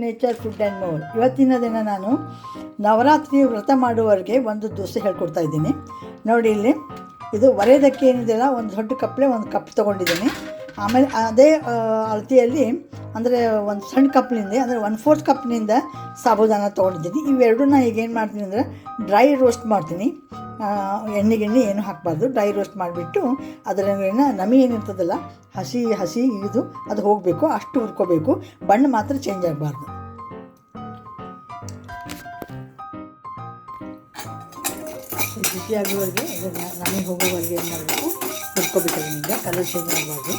Nature food and more. ಇವತ್ತಿನ ದಿನ ನಾನು ನವರಾತ್ರಿ ವ್ರತ ಮಾಡುವವರಿಗೆ ಒಂದು ದೋಸೆ ಹೇಳ್ಕೊಡ್ತಾ ಇದ್ದೀನಿ. ನೋಡಿ, ಇಲ್ಲಿ ಇದು ಒರೆಯೋದಕ್ಕೆ ಏನಿದೆಯಲ್ಲ, ಒಂದು ದೊಡ್ಡ ಕಪ್ಪಲೆ ಒಂದು ಕಪ್ ತೊಗೊಂಡಿದ್ದೀನಿ. ಆಮೇಲೆ ಅದೇ ಅಳತೆಯಲ್ಲಿ ಅಂದರೆ ಒಂದು ಸಣ್ಣ ಕಪ್ನಿಂದ ಅಂದರೆ 1/4 ಕಪ್ನಿಂದ ಸಾಬೂದಾನ ತೊಗೊಂಡಿದ್ದೀನಿ. ಇವೆರಡನ್ನ ಈಗ ಏನು ಮಾಡ್ತೀನಿ ಅಂದರೆ ಡ್ರೈ ರೋಸ್ಟ್ ಮಾಡ್ತೀನಿ. ಎಣ್ಣೆ ಏನೂ ಹಾಕಬಾರ್ದು, ಡ್ರೈ ರೋಸ್ಟ್ ಮಾಡಿಬಿಟ್ಟು ಅದರ ನಮಿ ಏನಿರ್ತದಲ್ಲ, ಹಸಿ ಇದು ಅದು ಹೋಗಬೇಕು, ಅಷ್ಟು ಹುರ್ಕೋಬೇಕು. ಬಣ್ಣ ಮಾತ್ರ ಚೇಂಜ್ ಆಗಬಾರ್ದು. ಬಿಸಿ ಆಗುವವರೆಗೆ ಅದನ್ನು ನಮಗೆ ಹೋಗೋವರೆಗೆ ಏನು ಮಾಡಬೇಕು, ಹುರ್ಕೋಬೇಕು. ಅದರಿಂದ ಕಲರ್ ಚೇಂಜ್ ಆಗಬಾರ್ದು.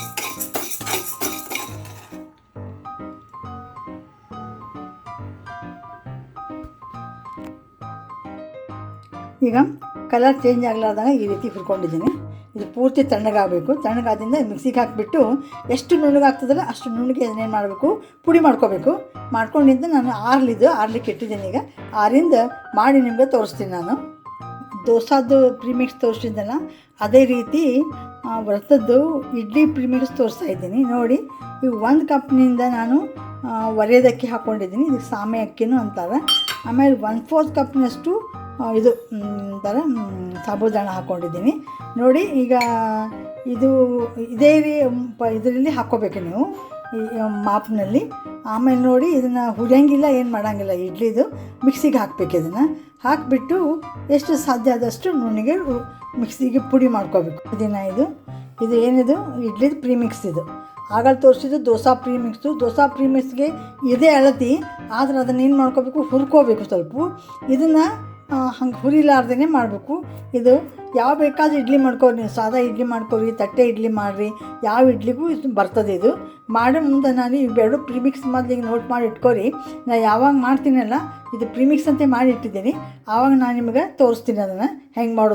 ಈಗ ಕಲರ್ ಚೇಂಜ್ ಆಗಲಾರ್ದಾಗ ಈ ರೀತಿ ಹುರ್ಕೊಂಡಿದ್ದೀನಿ. ಇದು ಪೂರ್ತಿ ತಣ್ಣಗಾಗಬೇಕು. ತಣ್ಣಗಾದಿಂದ ಮಿಕ್ಸಿಗೆ ಹಾಕಿಬಿಟ್ಟು ಎಷ್ಟು ನುಣ್ಣಗಾಗ್ತದಲ್ಲ ಅಷ್ಟು ನುಣ್ಣಗೆ ಅದನ್ನೇನು ಮಾಡಬೇಕು, ಪುಡಿ ಮಾಡ್ಕೋಬೇಕು. ಮಾಡ್ಕೊಂಡಿದ್ದು ನಾನು ಆರ್ಲಿಕ್ಕೆ ಇಟ್ಟಿದ್ದೀನಿ. ಈಗ ಆರಿಂದ ಮಾಡಿ ನಿಮಗೆ ತೋರಿಸ್ತೀನಿ. ನಾನು ದೋಸಾದು ಪ್ರಿಮಿಕ್ಸ್ ತೋರಿಸಿದ್ದಲ್ಲ, ಅದೇ ರೀತಿ ವ್ರತದ್ದು ಇಡ್ಲಿ ಪ್ರಿಮಿಕ್ಸ್ ತೋರಿಸ್ತಾ ಇದ್ದೀನಿ. ನೋಡಿ, ಈಗ 1 ಕಪ್ನಿಂದ ನಾನು ಒರೆಯೋದಕ್ಕೆ ಹಾಕ್ಕೊಂಡಿದ್ದೀನಿ. ಇದು ಸಾಮೆ ಅಕ್ಕಿನೂ ಅಂತಾರೆ. ಆಮೇಲೆ 1/4 ಕಪ್ನಷ್ಟು ಇದು ಥರ ಸಾಬೂದಾನ ಹಾಕ್ಕೊಂಡಿದ್ದೀನಿ. ನೋಡಿ, ಈಗ ಇದೇ ಇದರಲ್ಲಿ ಹಾಕ್ಕೋಬೇಕು ನೀವು, ಈ ಮಾಪ್ನಲ್ಲಿ. ಆಮೇಲೆ ನೋಡಿ, ಇದನ್ನು ಹುರಿಯಂಗಿಲ್ಲ, ಏನು ಮಾಡೋಂಗಿಲ್ಲ. ಇಡ್ಲಿದು ಮಿಕ್ಸಿಗೆ ಹಾಕಬೇಕು. ಇದನ್ನು ಹಾಕಿಬಿಟ್ಟು ಎಷ್ಟು ಸಾಧ್ಯ ಆದಷ್ಟು ನುಣ್ಣಗೆ ಮಿಕ್ಸಿಗೆ ಪುಡಿ ಮಾಡ್ಕೋಬೇಕು. ಇದು ಏನಿದು ಇಡ್ಲಿದು ಪ್ರೀಮಿಕ್ಸ್. ಇದು ಆಗಲ್ಲಿ ತೋರಿಸಿದ್ದು ದೋಸಾ ಪ್ರೀಮಿಕ್ಸ್ಗೆ ಇದೇ ಅಳತಿ, ಆದರೆ ಅದನ್ನು ಏನು ಮಾಡ್ಕೋಬೇಕು, ಹುರ್ಕೋಬೇಕು ಸ್ವಲ್ಪ. ಇದನ್ನು ಹಂಗೆ ಹುರಿಲಾರ್ದೇ ಮಾಡಬೇಕು. ಇದು ಯಾವ ಬೇಕಾದ್ರೂ ಇಡ್ಲಿ ಮಾಡ್ಕೊರಿ, ನೀವು ಸಾದಾ ಇಡ್ಲಿ ಮಾಡ್ಕೊರಿ, ತಟ್ಟೆ ಇಡ್ಲಿ ಮಾಡಿರಿ, ಯಾವ ಇಡ್ಲಿಗೂ ಇದು ಬರ್ತದೆ. ಇದು ಮಾಡೋ ಮುಂದೆ ನಾನು ಇವೆರಡು ಪ್ರಿಮಿಕ್ಸ್ ಮೊದಲಿಗೆ ನೋಟ್ ಮಾಡಿ ಇಟ್ಕೊರಿ. ನಾನು ಯಾವಾಗ ಮಾಡ್ತೀನಲ್ಲ, ಇದು ಪ್ರಿಮಿಕ್ಸ್ ಅಂತ ಮಾಡಿ ಇಟ್ಟಿದ್ದೀನಿ. ಆವಾಗ ನಾನು ನಿಮಗೆ ತೋರಿಸ್ತೀನಿ ಅದನ್ನು ಹೆಂಗೆ ಮಾಡೋದು.